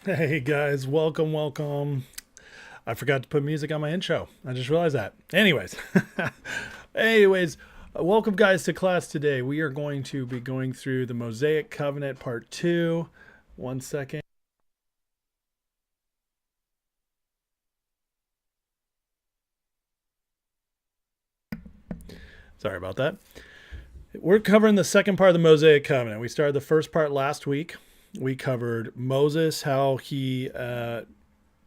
Hey guys, welcome. I forgot to put music on my intro. I just realized that. Anyways, welcome guys to class today. We are going to be going through the Mosaic Covenant Part 2. One second. Sorry about that. We're covering the second part of the Mosaic Covenant. We started the first part last week. We covered Moses, how he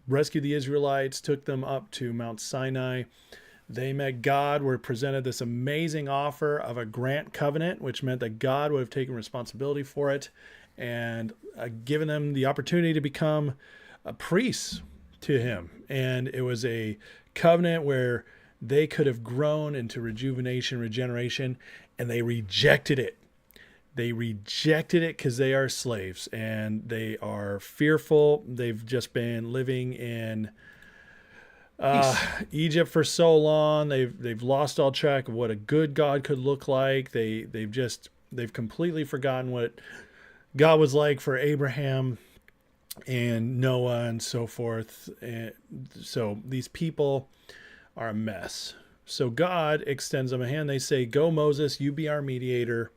rescued the Israelites, took them up to Mount Sinai. They met God, were presented this amazing offer of a grant covenant, which meant that God would have taken responsibility for it and given them the opportunity to become a priest to him. And it was a covenant where they could have grown into rejuvenation, regeneration, and they rejected it. They rejected it because they are slaves and they are fearful. They've just been living in Egypt for so long. They've lost all track of what a good God could look like. They've completely forgotten what God was like for Abraham and Noah and so forth. And so these people are a mess. So God extends them a hand. They say, "Go, Moses, you be our mediator."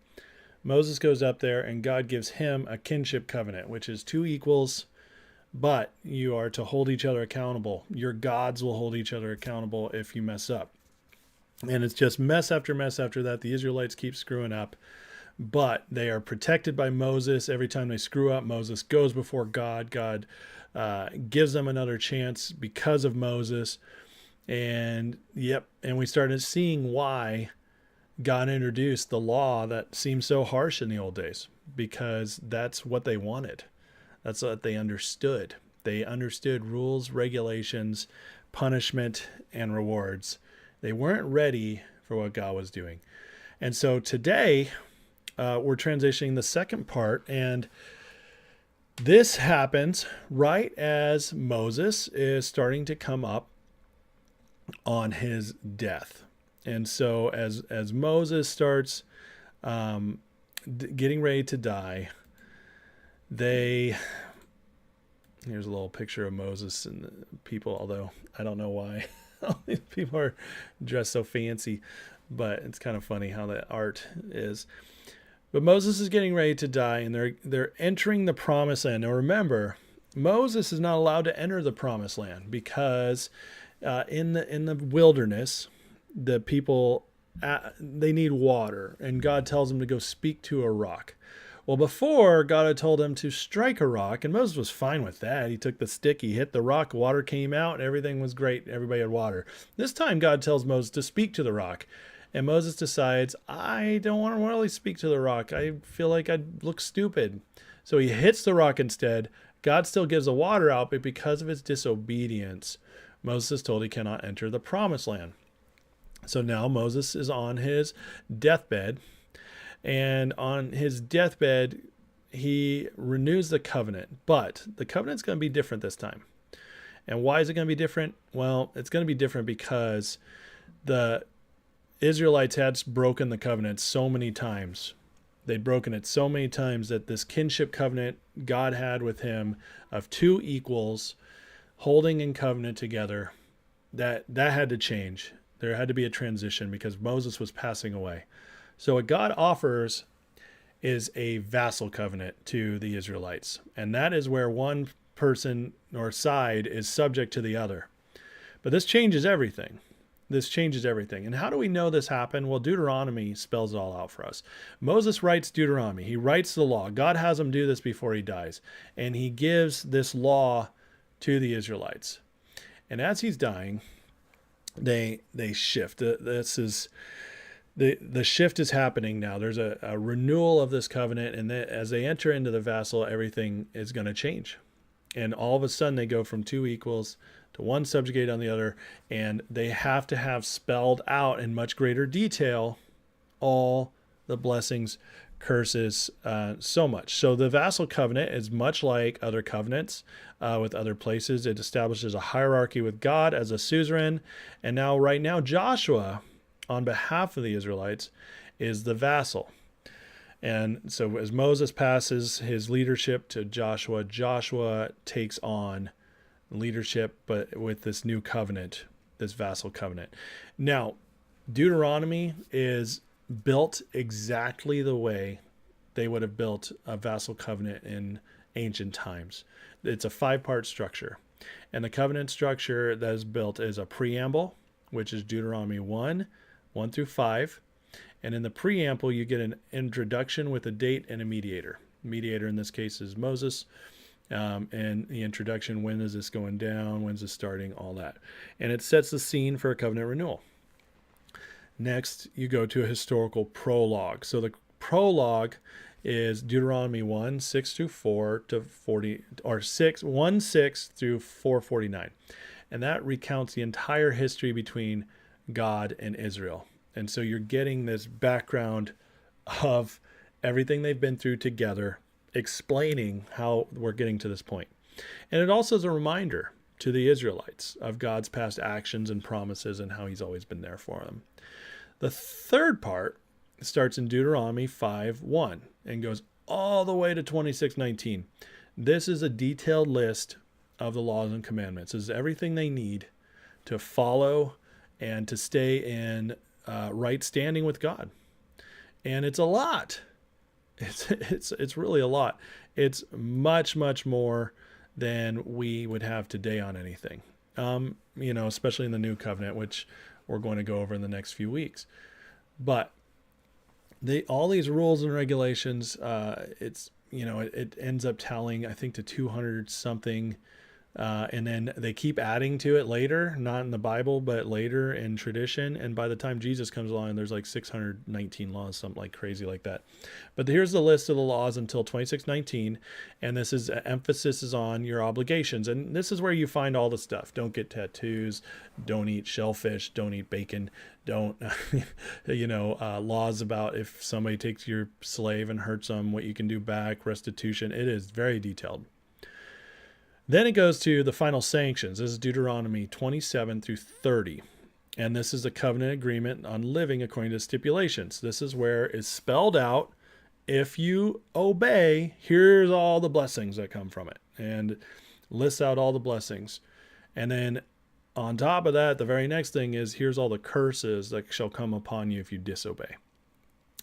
Moses goes up there and God gives him a kinship covenant, which is two equals, but you are to hold each other accountable. Your gods will hold each other accountable if you mess up. And it's just mess after mess after that. The Israelites keep screwing up, but they are protected by Moses. Every time they screw up, Moses goes before God. God gives them another chance because of Moses. And we started seeing why God introduced the law that seemed so harsh in the old days, because that's what they wanted. That's what they understood. They understood rules, regulations, punishment, and rewards. They weren't ready for what God was doing. And so today, we're transitioning the second part, and this happens right as Moses is starting to come up on his death. And so as Moses starts getting ready to die, here's a little picture of Moses and the people, although I don't know why all these people are dressed so fancy, but it's kind of funny how the art is. But Moses is getting ready to die, and they're entering the promised land. Now remember, Moses is not allowed to enter the promised land because in the wilderness, the people, they need water, and God tells them to go speak to a rock. Well, before, God had told him to strike a rock, and Moses was fine with that. He took the stick, he hit the rock, water came out, and everything was great. Everybody had water. This time, God tells Moses to speak to the rock, and Moses decides, I don't want to really speak to the rock. I feel like I'd look stupid. So he hits the rock instead. God still gives the water out, but because of his disobedience, Moses is told he cannot enter the promised land. So now Moses is on his deathbed, and on his deathbed, he renews the covenant, but the covenant's going to be different this time. And why is it going to be different? Well, it's going to be different because the Israelites had broken the covenant so many times. They'd broken it so many times that this kinship covenant God had with him of two equals holding in covenant together, that had to change. There had to be a transition because Moses was passing away. So what God offers is a vassal covenant to the Israelites. And that is where one person or side is subject to the other. But this changes everything. And how do we know this happened? Well, Deuteronomy spells it all out for us. Moses writes Deuteronomy. He writes the law. God has him do this before he dies. And he gives this law to the Israelites. And as he's dying, they shift. This is the shift is happening now. There's a renewal of this covenant, and as they enter into the vassal, everything is going to change. And all of a sudden, they go from two equals to one subjugate on the other, and they have to have spelled out in much greater detail all the blessings, curses, so much. So the vassal covenant is much like other covenants with other places. It establishes a hierarchy with God as a suzerain. And now, right now, Joshua, on behalf of the Israelites, is the vassal. And so as Moses passes his leadership to Joshua, Joshua takes on leadership, but with this new covenant, this vassal covenant. Now, Deuteronomy is built exactly the way they would have built a vassal covenant in ancient times. It's a 5-part structure. And the covenant structure that is built is a preamble, which is Deuteronomy 1 through 5. And in the preamble, you get an introduction with a date and a mediator. Mediator in this case is Moses. And the introduction, when is this going down? When's this starting? All that. And it sets the scene for a covenant renewal. Next, you go to a historical prologue. So the prologue is Deuteronomy 1, 6 through 4 to 40, or 1, 6 through 449. And that recounts the entire history between God and Israel. And so you're getting this background of everything they've been through together, explaining how we're getting to this point. And it also is a reminder to the Israelites of God's past actions and promises and how he's always been there for them. The third part starts in Deuteronomy 5:1 and goes all the way to 26:19. This is a detailed list of the laws and commandments. This is everything they need to follow and to stay in right standing with God. And it's a lot. It's really a lot. It's much, much more than we would have today on anything. Especially in the new covenant, which we're going to go over in the next few weeks. But all these rules and regulations, it ends up tallying, I think, to 200 something. And then they keep adding to it later, not in the Bible, but later in tradition. And by the time Jesus comes along, there's like 619 laws, something like crazy like that. But here's the list of the laws until 2619. And this is emphasis is on your obligations. And this is where you find all the stuff. Don't get tattoos. Don't eat shellfish. Don't eat bacon. Don't, laws about if somebody takes your slave and hurts them, what you can do back, restitution. It is very detailed. Then it goes to the final sanctions. This is Deuteronomy 27 through 30. And this is a covenant agreement on living according to stipulations. This is where it's spelled out, if you obey, here's all the blessings that come from it. And lists out all the blessings. And then on top of that, the very next thing is, here's all the curses that shall come upon you if you disobey.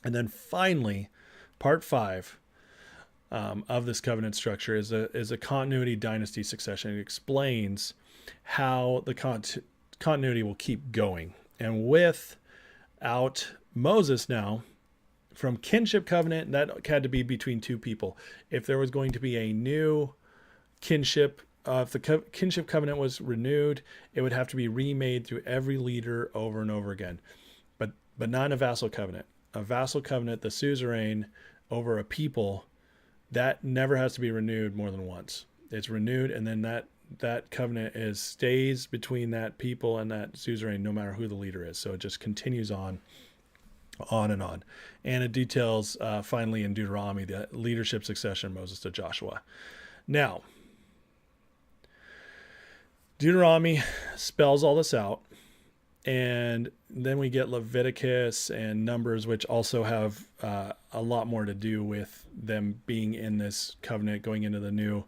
And then finally, part 5. Of this covenant structure is a continuity dynasty succession. It explains how the continuity will keep going. And without Moses now, from kinship covenant, that had to be between two people. If there was going to be a new kinship, if the kinship covenant was renewed, it would have to be remade through every leader over and over again. But not in a vassal covenant. A vassal covenant, the suzerain over a people, that never has to be renewed more than once. It's renewed, and then that covenant stays between that people and that suzerain, no matter who the leader is. So it just continues on and on. And it details, finally in Deuteronomy, the leadership succession of Moses to Joshua. Now, Deuteronomy spells all this out. And then we get Leviticus and Numbers, which also have a lot more to do with them being in this covenant, going into the new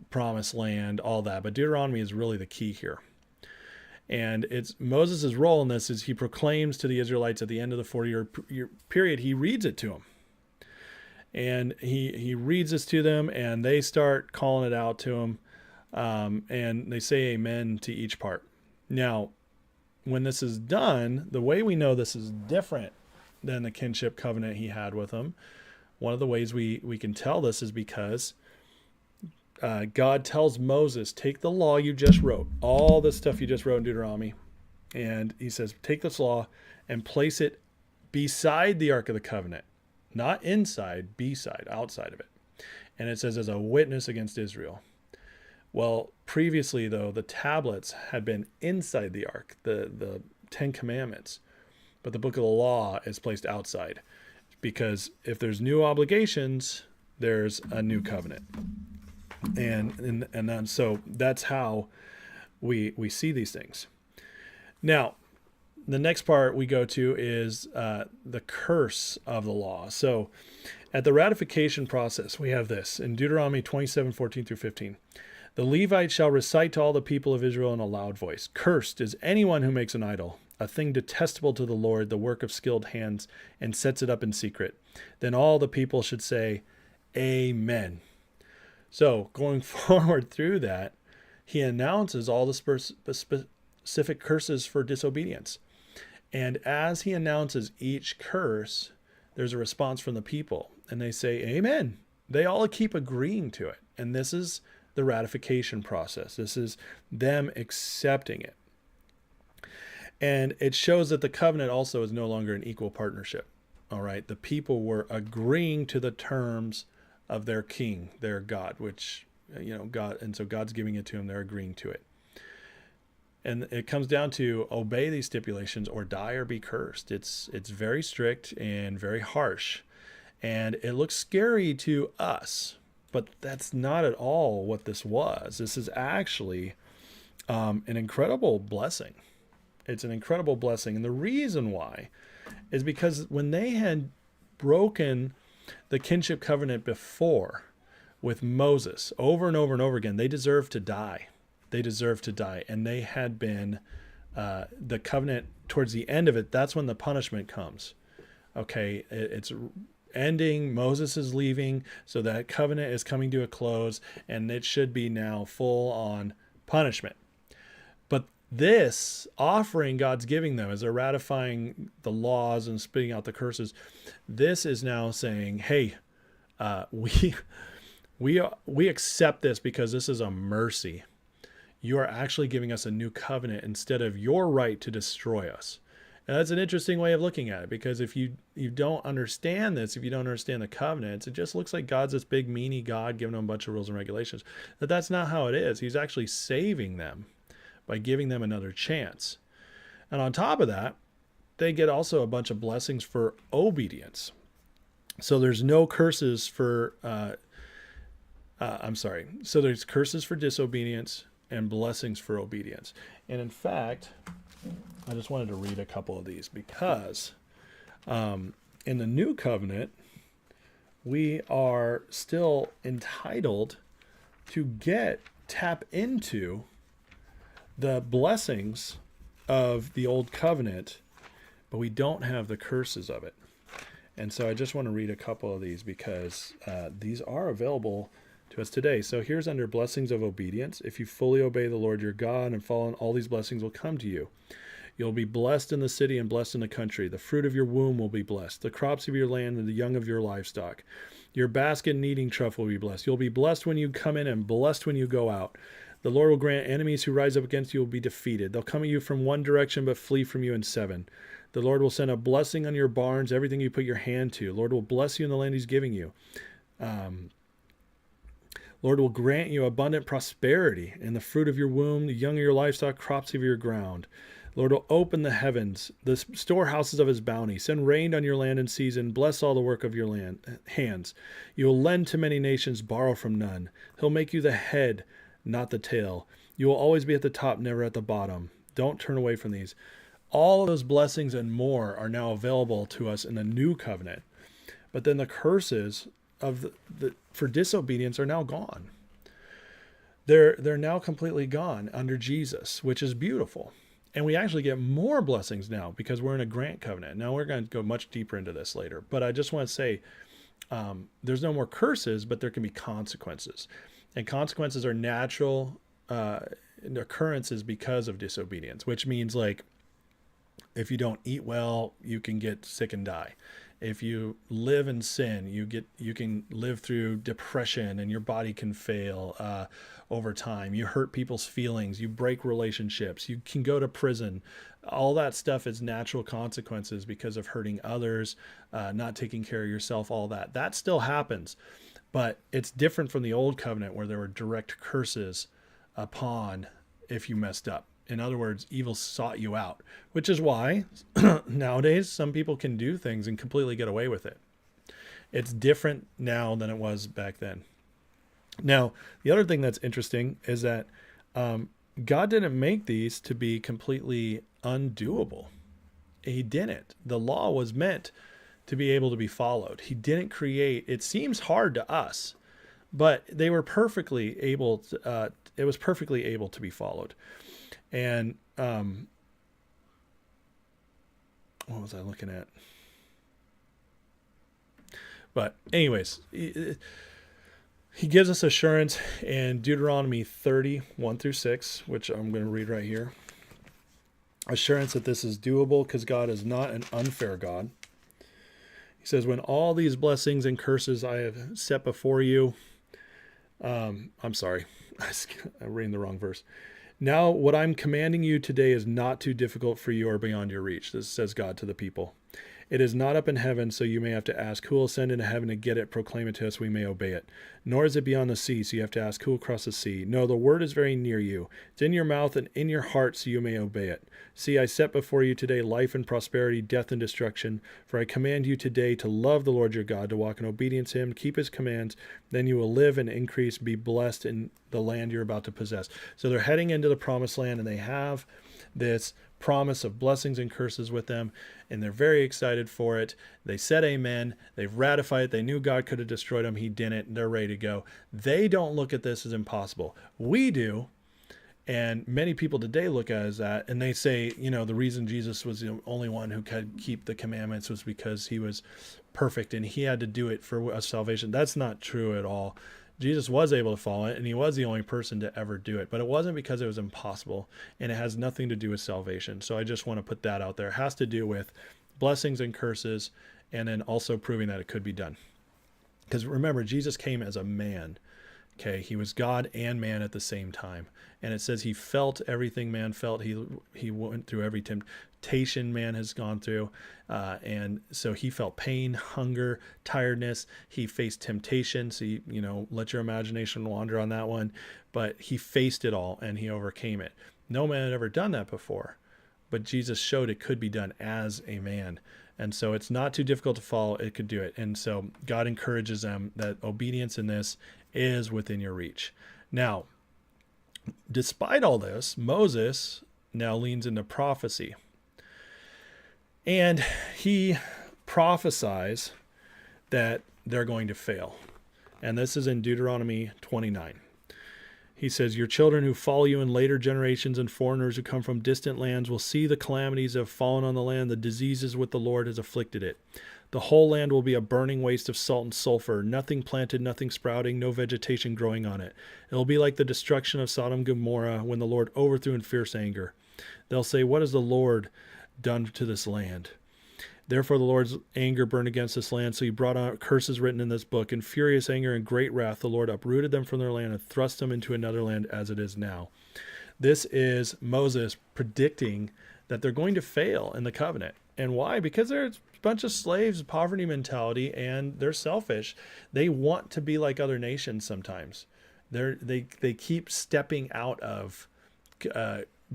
promised land, all that. But Deuteronomy is really the key here. And it's Moses' role in this is he proclaims to the Israelites at the end of the 40-year period, he reads it to them. And he reads this to them, and they start calling it out to him. And they say amen to each part. Now, when this is done, the way we know this is different than the kinship covenant he had with them, one of the ways we can tell this is because God tells Moses, take the law you just wrote, all the stuff you just wrote in Deuteronomy, and he says, take this law and place it beside the Ark of the Covenant, not inside, beside, outside of it. And it says, as a witness against Israel. Well, previously, though, the tablets had been inside the ark, the 10 Commandments, but the book of the law is placed outside, because if there's new obligations, there's a new covenant, and then so that's how we see these things. Now, the next part we go to is the curse of the law. So at the ratification process, we have this in Deuteronomy 27:14-15. The Levite shall recite to all the people of Israel in a loud voice, "Cursed is anyone who makes an idol, a thing detestable to the Lord, the work of skilled hands, and sets it up in secret." Then all the people should say, "Amen." So going forward through that, he announces all the specific curses for disobedience. And as he announces each curse, there's a response from the people, and they say, "Amen." They all keep agreeing to it. And this is the ratification process. This is them accepting it. And it shows that the covenant also is no longer an equal partnership. All right. The people were agreeing to the terms of their king, their God, which, God, and so God's giving it to them. They're agreeing to it. And it comes down to obey these stipulations or die or be cursed. It's very strict and very harsh. And it looks scary to us, but that's not at all what this was. This is actually an incredible blessing. It's an incredible blessing. And the reason why is because when they had broken the kinship covenant before with Moses over and over and over again, they deserved to die. They deserved to die. And they had been, the covenant towards the end of it, that's when the punishment comes. Okay, it's ending, Moses is leaving, so that covenant is coming to a close, and it should be now full on punishment. But this offering God's giving them as they're ratifying the laws and spitting out the curses, this is now saying, hey, we accept this because this is a mercy. You are actually giving us a new covenant instead of your right to destroy us. And that's an interesting way of looking at it, because if you don't understand this, if you don't understand the covenants, it just looks like God's this big meanie God giving them a bunch of rules and regulations. But that's not how it is. He's actually saving them by giving them another chance. And on top of that, they get also a bunch of blessings for obedience. So there's no curses for, So there's curses for disobedience and blessings for obedience. And in fact, I just wanted to read a couple of these because in the new covenant, we are still entitled to tap into the blessings of the old covenant, but we don't have the curses of it. And so I just want to read a couple of these because these are available to us today. So here's under blessings of obedience. If you fully obey the Lord your God and follow, all these blessings will come to you. You'll be blessed in the city and blessed in the country. The fruit of your womb will be blessed. The crops of your land and the young of your livestock. Your basket and kneading trough will be blessed. You'll be blessed when you come in and blessed when you go out. The Lord will grant enemies who rise up against you will be defeated. They'll come at you from one direction but flee from you in seven. The Lord will send a blessing on your barns, everything you put your hand to. Lord will bless you in the land he's giving you. Lord will grant you abundant prosperity in the fruit of your womb, the young of your livestock, crops of your ground. Lord will open the heavens, the storehouses of his bounty, send rain on your land in season, bless all the work of your hands. You will lend to many nations, borrow from none. He'll make you the head, not the tail. You will always be at the top, never at the bottom. Don't turn away from these. All of those blessings and more are now available to us in the new covenant. But then the curses of for disobedience are now gone. They're now completely gone under Jesus, which is beautiful. And we actually get more blessings now because we're in a grant covenant. Now we're going to go much deeper into this later. But I just want to say there's no more curses, but there can be consequences. And consequences are natural occurrences because of disobedience, which means like if you don't eat well, you can get sick and die. If you live in sin, you can live through depression and your body can fail over time. You hurt people's feelings. You break relationships. You can go to prison. All that stuff is natural consequences because of hurting others, not taking care of yourself, all that. That still happens. But it's different from the old covenant where there were direct curses upon if you messed up. In other words, evil sought you out, which is why nowadays some people can do things and completely get away with it. It's different now than it was back then. Now, the other thing that's interesting is that God didn't make these to be completely undoable. he didn't. The law was meant to be able to be followed. He didn't create, it seems hard to us, but they were perfectly able to, it was perfectly able to be followed. And what was I looking at? But anyways, he gives us assurance in Deuteronomy 30:1-6, which I'm going to read right here. Assurance that this is doable because God is not an unfair God. He says, when all these blessings and curses I have set before you, I'm sorry, I'm reading the wrong verse. Now, what I'm commanding you today is not too difficult for you or beyond your reach. This says God to the people. It is not up in heaven, so you may have to ask, who will ascend into heaven to get it, proclaim it to us, we may obey it. Nor is it beyond the sea, so you have to ask, who will cross the sea? No, the word is very near you. It's in your mouth and in your heart, so you may obey it. See, I set before you today life and prosperity, death and destruction. For I command you today to love the Lord your God, to walk in obedience to him, keep his commands. Then you will live and increase, be blessed in the land you're about to possess. So they're heading into the promised land, and they have this promise of blessings and curses with them, and they're very excited for it. They said amen. They've ratified it. They knew God could have destroyed them. He didn't. They're ready to go. They don't look at this as impossible. We do. And many people today look at it as that, and they say, you know, the reason Jesus was the only one who could keep the commandments was because he was perfect and he had to do it for us salvation. That's not true at all. Jesus was able to follow it, and he was the only person to ever do it. But it wasn't because it was impossible, and it has nothing to do with salvation. So I just want to put that out there. It has to do with blessings and curses, and then also proving that it could be done. Because remember, Jesus came as a man. Okay, he was God and man at the same time. And it says he felt everything man felt. He went through every temptation man has gone through. And so he felt pain, hunger, tiredness. He faced temptation. So, let your imagination wander on that one. But he faced it all and he overcame it. No man had ever done that before. But Jesus showed it could be done as a man. And so it's not too difficult to follow. It could do it. And so God encourages them that obedience in this is within your reach. Now, despite all this, Moses now leans into prophecy. And he prophesies that they're going to fail. And this is in Deuteronomy 29. He says, your children who follow you in later generations and foreigners who come from distant lands will see the calamities that have fallen on the land, the diseases with the Lord has afflicted it. The whole land will be a burning waste of salt and sulfur, nothing planted, nothing sprouting, no vegetation growing on it. It will be like the destruction of Sodom and Gomorrah when the Lord overthrew in fierce anger. They'll say, what has the Lord done to this land? Therefore the Lord's anger burned against this land, so he brought out curses written in this book. In furious anger and great wrath, the Lord uprooted them from their land and thrust them into another land as it is now. This is Moses predicting that they're going to fail in the covenant. And why? Because they're a bunch of slaves, poverty mentality, and they're selfish. They want to be like other nations sometimes. They keep stepping out of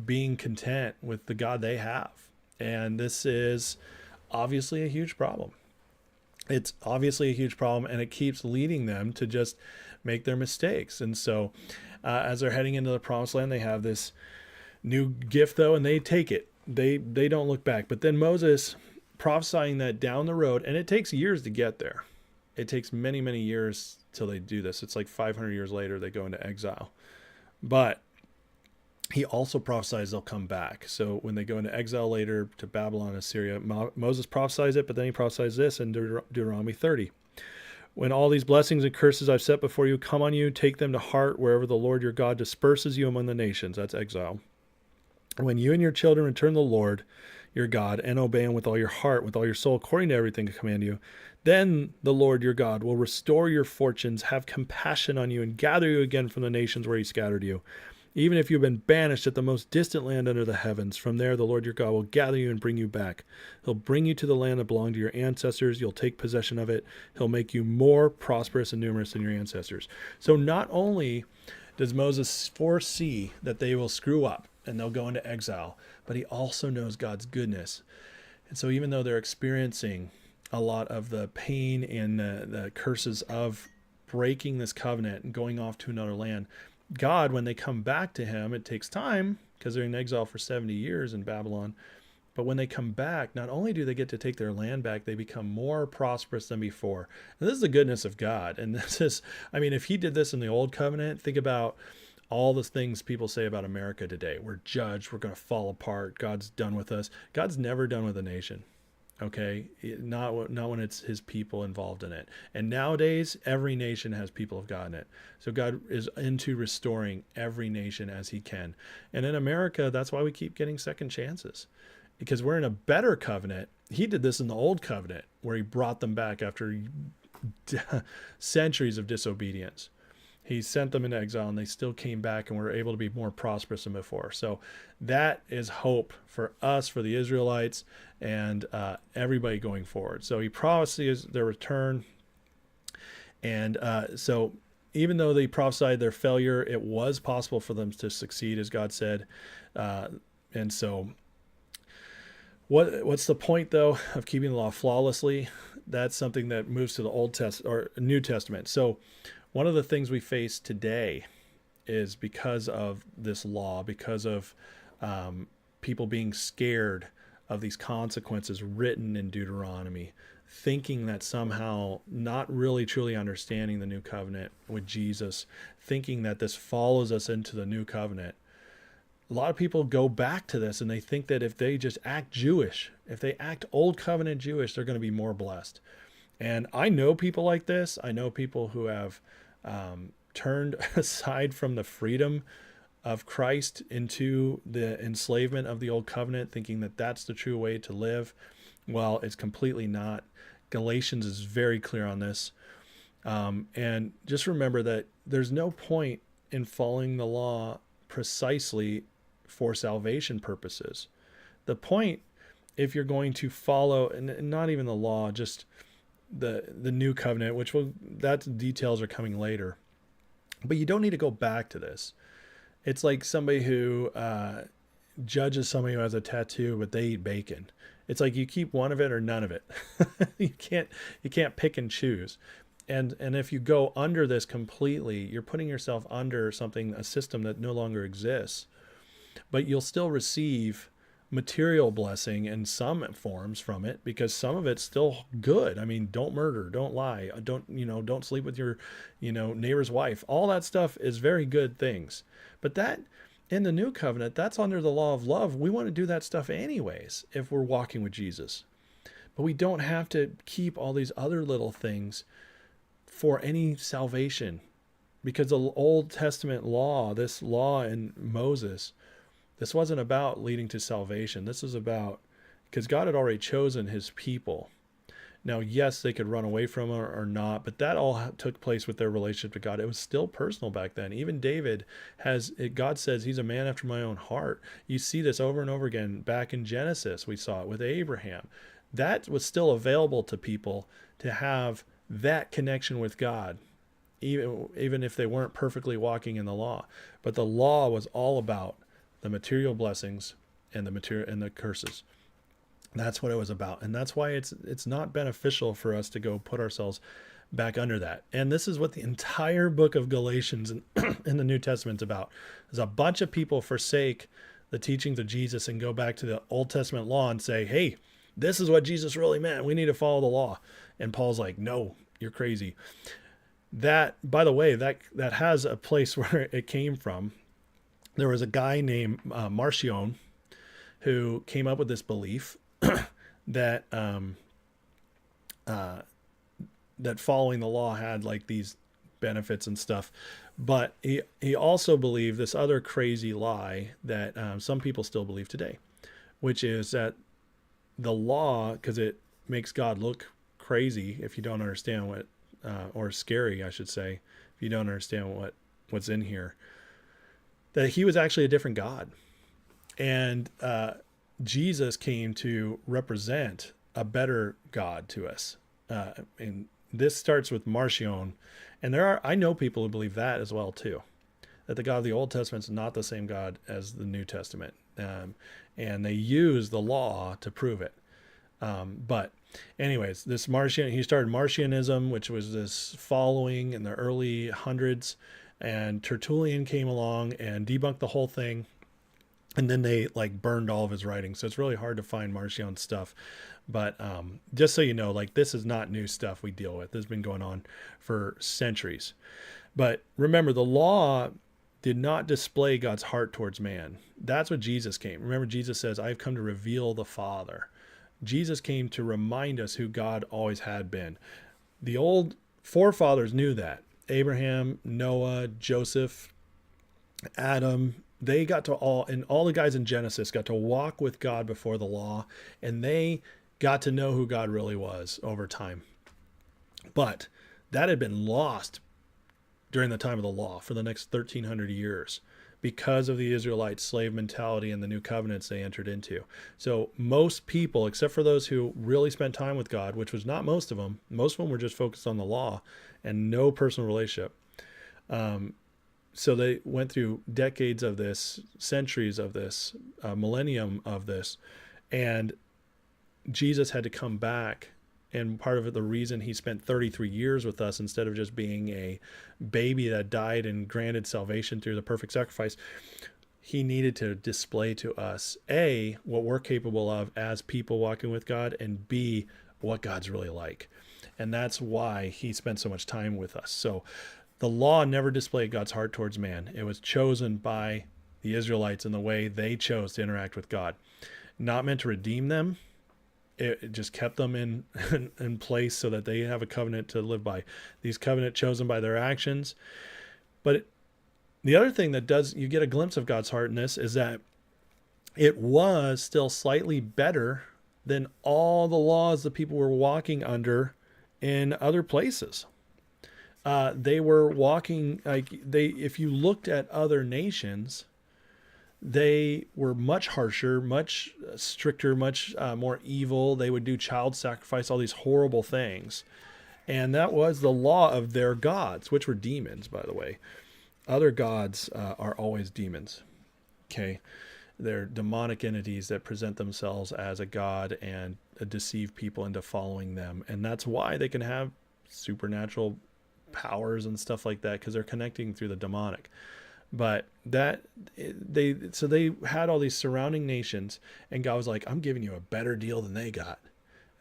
being content with the God they have. And this is obviously a huge problem. It's obviously a huge problem, and it keeps leading them to just make their mistakes. And so as they're heading into the promised land, they have this new gift, though, and they take it. They don't look back. But then Moses prophesying that down the road, and it takes years to get there. It takes many, many years till they do this. It's like 500 years later they go into exile. But he also prophesies they'll come back. So when they go into exile later to Babylon and Assyria, Moses prophesies it, but then he prophesies this in Deuteronomy 30. When all these blessings and curses I've set before you come on you, take them to heart wherever the Lord your God disperses you among the nations. That's exile. When you and your children return to the Lord your God and obey him with all your heart, with all your soul, according to everything I command you, then the Lord your God will restore your fortunes, have compassion on you, and gather you again from the nations where he scattered you. Even if you've been banished at the most distant land under the heavens, from there the Lord your God will gather you and bring you back. He'll bring you to the land that belonged to your ancestors. You'll take possession of it. He'll make you more prosperous and numerous than your ancestors. So not only does Moses foresee that they will screw up and they'll go into exile, but he also knows God's goodness. And so even though they're experiencing a lot of the pain and the curses of breaking this covenant and going off to another land, God, when they come back to him, it takes time because they're in exile for 70 years in Babylon. But when they come back, not only do they get to take their land back, they become more prosperous than before. And this is the goodness of God. And this is, I mean, if he did this in the old covenant, think about all the things people say about America today. We're judged. We're going to fall apart. God's done with us. God's never done with a nation. Okay, not when it's his people involved in it. And nowadays, every nation has people of God in it. So God is into restoring every nation as he can. And in America, that's why we keep getting second chances, because we're in a better covenant. He did this in the old covenant where he brought them back after centuries of disobedience. He sent them into exile and they still came back and were able to be more prosperous than before. So that is hope for us, for the Israelites, and everybody going forward. So he promises their return. And so even though they prophesied their failure, it was possible for them to succeed, as God said. And so what's the point, though, of keeping the law flawlessly? That's something that moves to the Old Testament or New Testament. So one of the things we face today is because of this law, because of people being scared of these consequences written in Deuteronomy, thinking that somehow, not really truly understanding the new covenant with Jesus, thinking that this follows us into the new covenant. A lot of people go back to this and they think that if they just act Jewish, if they act old covenant Jewish, they're going to be more blessed. And I know people like this. I know people who have turned aside from the freedom of Christ into the enslavement of the old covenant, thinking that that's the true way to live. Well, it's completely not. Galatians is very clear on this. And just remember that there's no point in following the law precisely for salvation purposes. The point, if you're going to follow, and not even the law, just the new covenant, which that details are coming later, but you don't need to go back to this. It's like somebody who judges somebody who has a tattoo, but they eat bacon. It's like you keep one of it or none of it. You can't pick and choose. And if you go under this completely, you're putting yourself under a system that no longer exists. But you'll still receive material blessing in some forms from it, because some of it's still good. I mean, don't murder, don't lie, don't sleep with your, neighbor's wife. All that stuff is very good things. But that in the new covenant, that's under the law of love. We want to do that stuff anyways if we're walking with Jesus. But we don't have to keep all these other little things for any salvation, because the Old Testament law, this law in Moses, this wasn't about leading to salvation. This was about, because God had already chosen his people. Now, yes, they could run away from him or not, but that all took place with their relationship to God. It was still personal back then. Even David God says he's a man after my own heart. You see this over and over again. Back in Genesis, we saw it with Abraham. That was still available to people to have that connection with God, even if they weren't perfectly walking in the law. But the law was all about the material blessings and the curses. That's what it was about. And that's why it's not beneficial for us to go put ourselves back under that. And this is what the entire book of Galatians in the New Testament's about. There's a bunch of people forsake the teachings of Jesus and go back to the Old Testament law and say, hey, this is what Jesus really meant. We need to follow the law. And Paul's like, no, you're crazy. That, by the way, that has a place where it came from. There was a guy named Marcion who came up with this belief that that following the law had like these benefits and stuff. But he also believed this other crazy lie that some people still believe today, which is that the law, because it makes God look crazy if you don't understand what, or scary, I should say, if you don't understand what's in here, that he was actually a different God. And Jesus came to represent a better God to us. And this starts with Marcion. And I know people who believe that as well too, that the God of the Old Testament is not the same God as the New Testament. And they use the law to prove it. But anyways, this Marcion, he started Marcionism, which was this following in the early hundreds, and Tertullian came along and debunked the whole thing. And then they like burned all of his writings. So it's really hard to find Marcion's stuff. But just so you know, like this is not new stuff we deal with. This has been going on for centuries. But remember, the law did not display God's heart towards man. That's what Jesus came. Remember, Jesus says, I've come to reveal the Father. Jesus came to remind us who God always had been. The old forefathers knew that. Abraham, Noah, Joseph, Adam, they got to all the guys in Genesis got to walk with God before the law, and they got to know who God really was over time. But that had been lost during the time of the law for the next 1,300 years because of the Israelites' slave mentality and the new covenants they entered into. So most people, except for those who really spent time with God, which was not most of them were just focused on the law and no personal relationship. So they went through decades of this, centuries of this, millennium of this, and Jesus had to come back. And part of it, the reason he spent 33 years with us instead of just being a baby that died and granted salvation through the perfect sacrifice, he needed to display to us, A, what we're capable of as people walking with God, and B, what God's really like. And that's why he spent so much time with us. So the law never displayed God's heart towards man. It was chosen by the Israelites in the way they chose to interact with God. Not meant to redeem them. It just kept them in place so that they have a covenant to live by. These covenant chosen by their actions. But the other thing that you get a glimpse of God's heart in this is that it was still slightly better than all the laws the people were walking under in other places. They were walking if you looked at other nations, they were much harsher, much stricter, much more evil. They would do child sacrifice, all these horrible things. And that was the law of their gods, which were demons, by the way. Other gods are always demons. Okay. They're demonic entities that present themselves as a god and deceive people into following them. And that's why they can have supernatural powers and stuff like that, because they're connecting through the demonic. But they had all these surrounding nations, and God was like, I'm giving you a better deal than they got.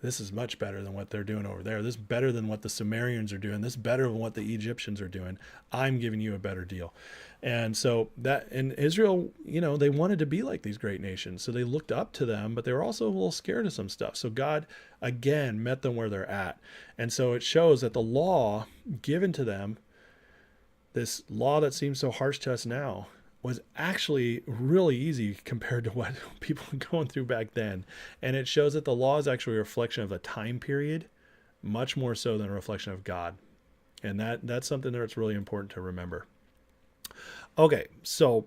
This is much better than what they're doing over there. This is better than what the Sumerians are doing. This is better than what the Egyptians are doing. I'm giving you a better deal. And so that in Israel, they wanted to be like these great nations. So they looked up to them, but they were also a little scared of some stuff. So God, again, met them where they're at. And so it shows that the law given to them, this law that seems so harsh to us now, was actually really easy compared to what people were going through back then. And it shows that the law is actually a reflection of a time period, much more so than a reflection of God. And that's something that's really important to remember. Okay, so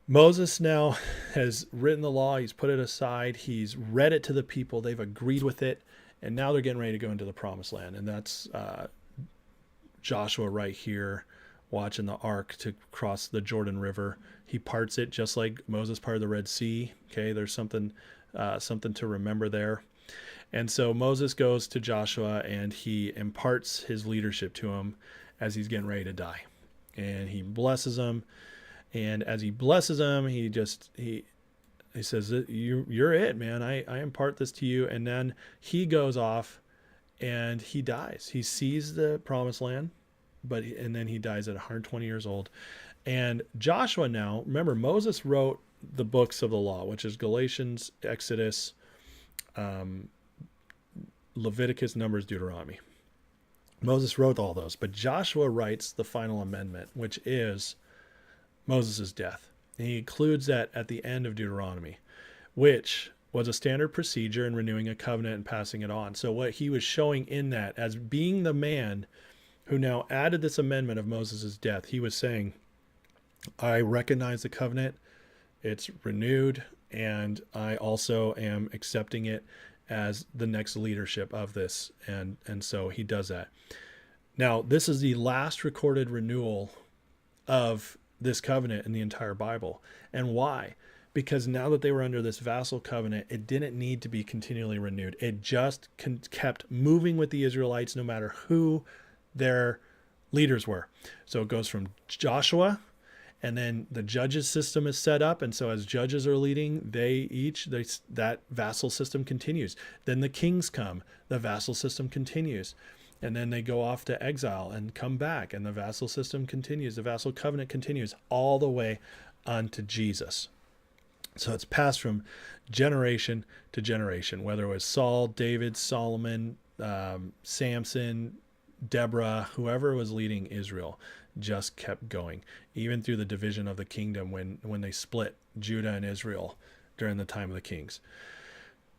Moses now has written the law. He's put it aside. He's read it to the people. They've agreed with it. And now they're getting ready to go into the promised land. And that's Joshua right here, watching the ark to cross the Jordan River. He parts it just like Moses parted the Red Sea. Okay, there's something to remember there. And so Moses goes to Joshua and he imparts his leadership to him as he's getting ready to die. And he blesses him. And as he blesses him, he says, you're it, man. I impart this to you. And then he goes off and he dies. He sees the promised land, and then he dies at 120 years old. And Joshua now, remember, Moses wrote the books of the law, which is Galatians, Exodus, Leviticus, Numbers, Deuteronomy. Moses wrote all those, but Joshua writes the final amendment, which is Moses' death. And he includes that at the end of Deuteronomy, which was a standard procedure in renewing a covenant and passing it on. So what he was showing in that, as being the man who now added this amendment of Moses' death, he was saying, I recognize the covenant, it's renewed, and I also am accepting it as the next leadership of this. And so he does that. Now, this is the last recorded renewal of this covenant in the entire Bible. And why? Because now that they were under this vassal covenant, it didn't need to be continually renewed. It just kept moving with the Israelites no matter who their leaders were. So it goes from Joshua, And then the judges system is set up. And so as judges are leading, that vassal system continues. Then the kings come, the vassal system continues. And then they go off to exile and come back, and the vassal system continues. The vassal covenant continues all the way unto Jesus. So it's passed from generation to generation, whether it was Saul, David, Solomon, Samson, Deborah, whoever was leading Israel, just kept going, even through the division of the kingdom when they split Judah and Israel during the time of the kings.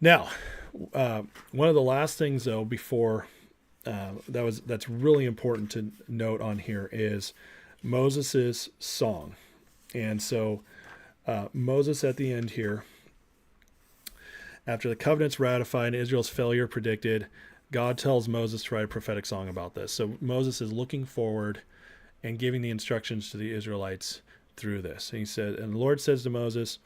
Now, one of the last things, though, before that's really important to note on here is Moses's song. And so Moses at the end here, after the covenant's ratified and Israel's failure predicted, God tells Moses to write a prophetic song about this. So Moses is looking forward and giving the instructions to the Israelites through this. And he said, and the Lord says to Moses,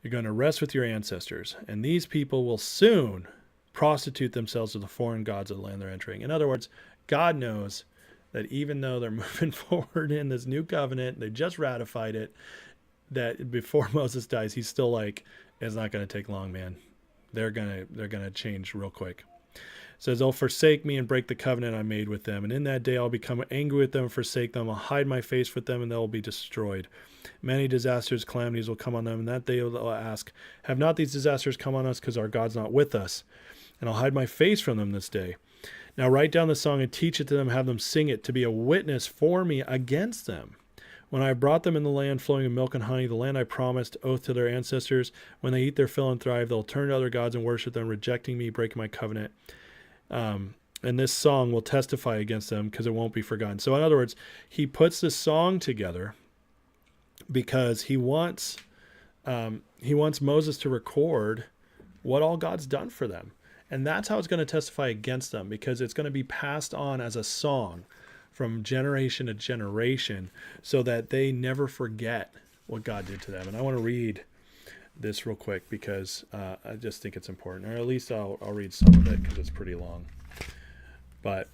you're going to rest with your ancestors, and these people will soon prostitute themselves to the foreign gods of the land they're entering. In other words, God knows that even though they're moving forward in this new covenant, they just ratified it, that before Moses dies, he's still like, it's not going to take long, man. They're gonna change real quick. It says, they'll forsake me and break the covenant I made with them. And in that day, I'll become angry with them and forsake them. I'll hide my face with them, and they'll be destroyed. Many disasters, calamities will come on them. And that day they'll ask, have not these disasters come on us because our God's not with us? And I'll hide my face from them this day. Now write down the song and teach it to them, have them sing it to be a witness for me against them. When I brought them in the land flowing with milk and honey, the land I promised oath to their ancestors, when they eat their fill and thrive, they'll turn to other gods and worship them, rejecting me, breaking my covenant. And this song will testify against them because it won't be forgotten. So in other words, he puts this song together because he wants Moses to record what all God's done for them. And that's how it's going to testify against them, because it's going to be passed on as a song from generation to generation so that they never forget what God did to them. And I want to read this real quick because I just think it's important, or at least I'll read some of it because it's pretty long. But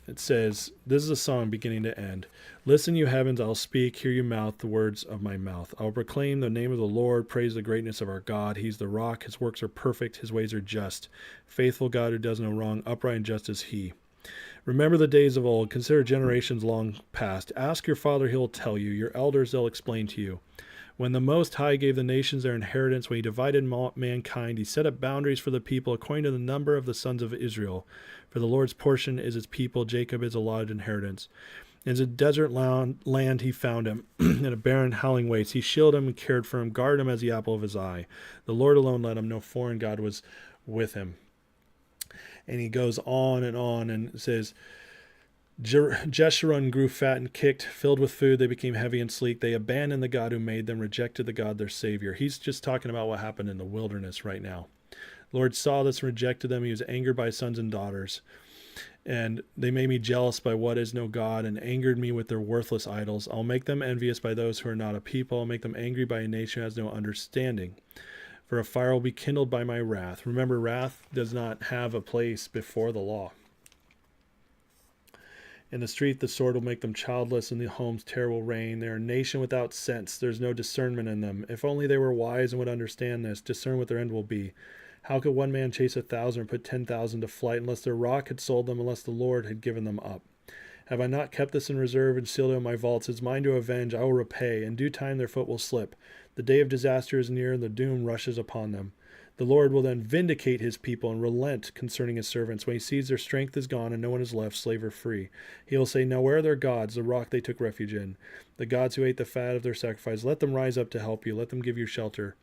it says, this is a song beginning to end. Listen, you heavens, I'll speak. Hear, you mouth, the words of my mouth. I'll proclaim the name of the Lord. Praise the greatness of our God. He's the rock. His works are perfect. His ways are just. Faithful God who does no wrong. Upright and just is he. Remember the days of old. Consider generations long past. Ask your father, he'll tell you. Your elders, they'll explain to you. When the Most High gave the nations their inheritance, when he divided mankind, he set up boundaries for the people according to the number of the sons of Israel. For the Lord's portion is his people, Jacob is allotted inheritance. In a desert land he found him, in a barren howling waste. He shielded him and cared for him, guarded him as the apple of his eye. The Lord alone led him, no foreign god was with him. And he goes on and says, Jeshurun grew fat and kicked, filled with food. They became heavy and sleek. They abandoned the God who made them, rejected the God, their Savior. He's just talking about what happened in the wilderness right now. The Lord saw this and rejected them. He was angered by sons and daughters. And they made me jealous by what is no God, and angered me with their worthless idols. I'll make them envious by those who are not a people. I'll make them angry by a nation who has no understanding. For a fire will be kindled by my wrath. Remember, wrath does not have a place before the law. In the street, the sword will make them childless. In the homes, terror will reign. They are a nation without sense. There's no discernment in them. If only they were wise and would understand this, discern what their end will be. How could one man chase 1,000 or put 10,000 to flight unless their rock had sold them, unless the Lord had given them up? Have I not kept this in reserve and sealed it in my vaults? It's mine to avenge. I will repay. In due time their foot will slip. The day of disaster is near, and the doom rushes upon them. The Lord will then vindicate his people and relent concerning his servants. When he sees their strength is gone and no one is left, slave or free, he will say, now where are their gods, the rock they took refuge in, the gods who ate the fat of their sacrifice? Let them rise up to help you. Let them give you shelter.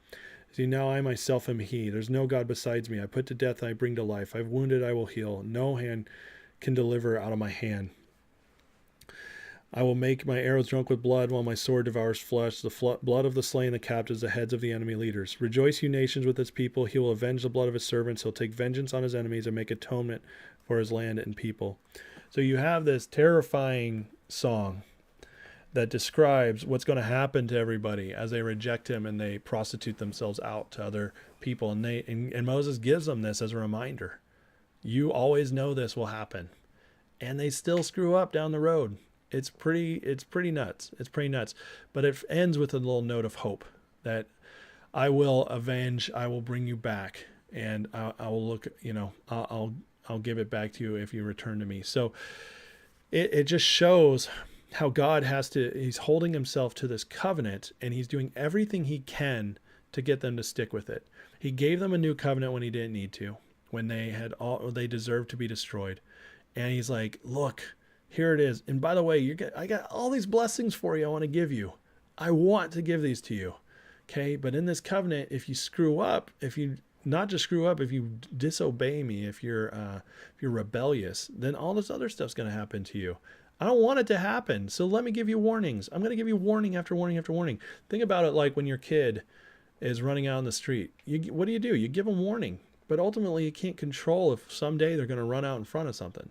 See, now I myself am he. There's no God besides me. I put to death and I bring to life. I've wounded, I will heal. No hand can deliver out of my hand. I will make my arrows drunk with blood, while my sword devours flesh, the blood of the slain, the captives, the heads of the enemy leaders. Rejoice, you nations, with his people. He will avenge the blood of his servants. He'll take vengeance on his enemies and make atonement for his land and people. So you have this terrifying song that describes what's going to happen to everybody as they reject him and they prostitute themselves out to other people. And Moses gives them this as a reminder. You always know this will happen. And they still screw up down the road. It's pretty nuts. It's pretty nuts. But it ends with a little note of hope that I will avenge, I will bring you back, and I will look, I'll give it back to you if you return to me. So it just shows how God he's holding himself to this covenant, and he's doing everything he can to get them to stick with it. He gave them a new covenant when he didn't need to, when they deserved to be destroyed. And he's like, look, here it is. And by the way, I got all these blessings for you I want to give you. I want to give these to you. Okay. But in this covenant, if you screw up, if you disobey me, if you're rebellious, then all this other stuff's going to happen to you. I don't want it to happen. So let me give you warnings. I'm going to give you warning after warning after warning. Think about it like when your kid is running out on the street. What do? You give them warning, but ultimately you can't control if someday they're going to run out in front of something.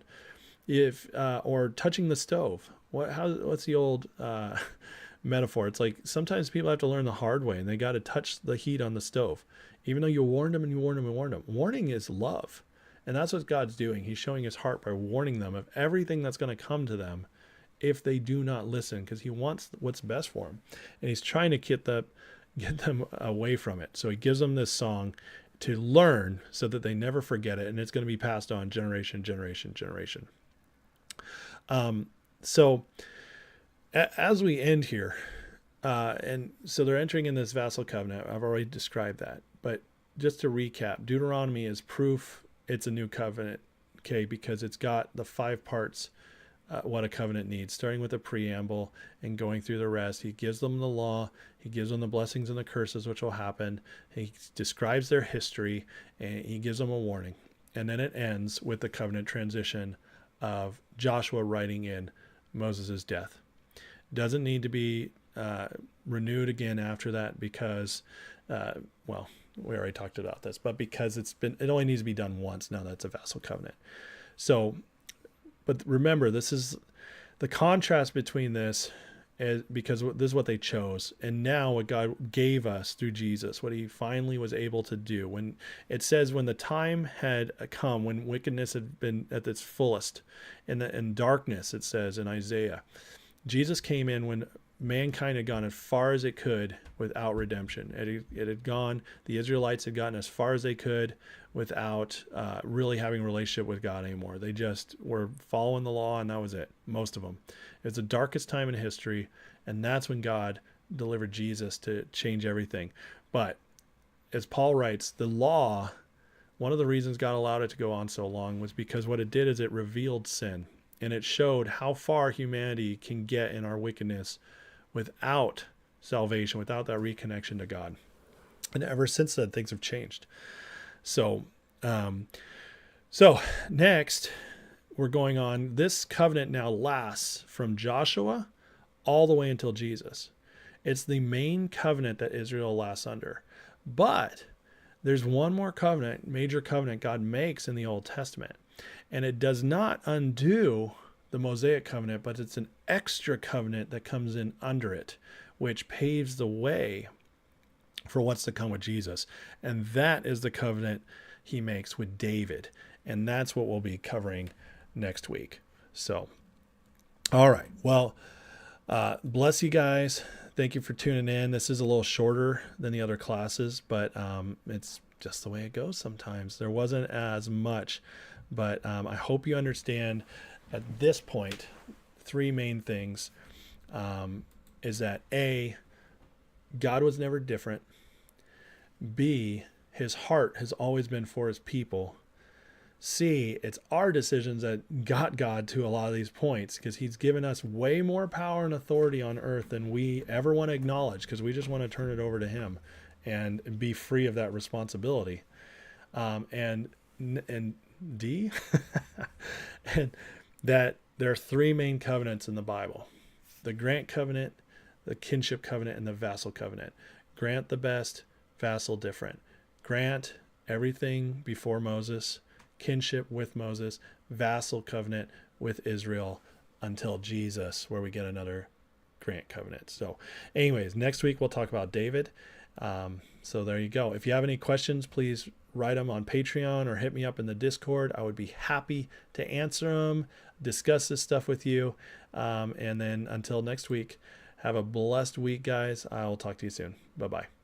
Or touching the stove. What's the old metaphor? It's like sometimes people have to learn the hard way, and they got to touch the heat on the stove, even though you warned them and you warned them and warned them. Warning is love, and that's what God's doing. He's showing his heart by warning them of everything that's going to come to them if they do not listen, because he wants what's best for them, and he's trying to get them away from it. So he gives them this song to learn so that they never forget it, and it's going to be passed on generation. So as we end here, and so they're entering in this vassal covenant. I've already described that, but just to recap, Deuteronomy is proof it's a new covenant, okay, because it's got the 5 parts, what a covenant needs, starting with a preamble and going through the rest. He gives them the law, he gives them the blessings and the curses which will happen, he describes their history, and he gives them a warning. And then it ends with the covenant transition of Joshua writing in Moses' death. Doesn't need to be renewed again after that because, we already talked about this, but because it only needs to be done once now that it's a vassal covenant. So, but remember, this is the contrast between this, because this is what they chose, and now what God gave us through Jesus, what he finally was able to do. When it says, when the time had come, when wickedness had been at its fullest, in darkness, it says in Isaiah, Jesus came in when mankind had gone as far as it could without redemption. It had gone, the Israelites had gotten as far as they could without really having a relationship with God anymore. They just were following the law, and that was it, most of them. It was the darkest time in history, and that's when God delivered Jesus to change everything. But as Paul writes, the law, one of the reasons God allowed it to go on so long was because what it did is it revealed sin, and it showed how far humanity can get in our wickedness without salvation, without that reconnection to God. And ever since then, things have changed. So next we're going on. This covenant now lasts from Joshua all the way until Jesus. It's the main covenant that Israel lasts under. But there's one more covenant, major covenant God makes in the Old Testament. And it does not undo the Mosaic covenant, but it's an extra covenant that comes in under it, which paves the way for what's to come with Jesus. And that is the covenant he makes with David. And that's what we'll be covering next week. So, all right. Well, bless you guys. Thank you for tuning in. This is a little shorter than the other classes, but it's just the way it goes sometimes. There wasn't as much, but I hope you understand at this point, 3 main things is that A, God was never different. B, his heart has always been for his people. C, it's our decisions that got God to a lot of these points, because he's given us way more power and authority on earth than we ever want to acknowledge, because we just want to turn it over to him and be free of that responsibility. And D, and that there are 3 main covenants in the Bible: the grant covenant, the kinship covenant, and the vassal covenant. Grant the best, vassal different. Grant everything before Moses, kinship with Moses, vassal covenant with Israel until Jesus, where we get another grant covenant. So anyways, next week we'll talk about David. So there you go. If you have any questions, please write them on Patreon or hit me up in the Discord. I would be happy to answer them, discuss this stuff with you. And then until next week, have a blessed week, guys. I'll talk to you soon. Bye-bye.